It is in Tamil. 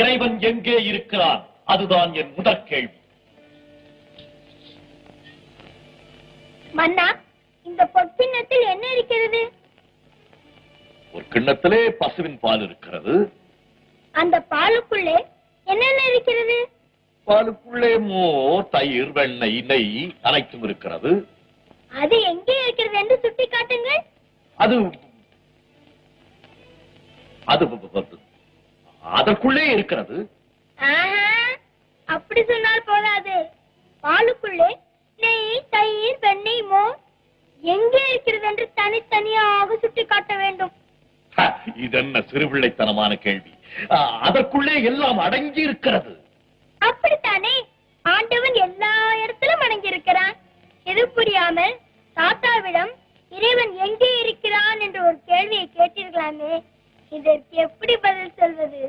இறைவன் எங்கே இருக்கிறான்? அதுதான் என் முதற் கேள்வி. மன்னா, இந்த பொற்கிண்ணத்தில் என்ன இருக்கிறது? ஒரு கிண்ணத்திலே பசுவின் பால் இருக்கிறது. அந்த பாலுக்குள்ளே என்னென்ன இருக்கிறது? பாலுக்குள்ளே மோர், தயிர், வெண்ணெய், நெய் அனைத்தும் இருக்கிறது. அது எங்கே இருக்கிறது என்று சுட்டி காட்டுங்கள். அது அதற்குள்ளே இருக்கிறது. அப்படி சொன்னால் போதாது. பாலுக்குள்ளே நெய், தயிர், வெண்ணெய், மோர் எங்கே இருக்கிறது என்று தனித்தனியாக சுட்டி காட்ட வேண்டும். இதென்ன சிறுபிள்ளைத்தனமான கேள்வி? அதற்குள்ளே எல்லாம் அடங்கி இருக்கிறது. அப்படித்தானே, ஆண்டவன் எல்லா இடத்திலும் அடங்கி இருக்கிறான். எது புரியாமல் தாத்தாவிடம் இறைவன் எங்கே இருக்கிறான் என்று ஒரு கேள்வியை கேட்டீர்களாமே, இதற்கு எப்படி பதில் சொல்வது?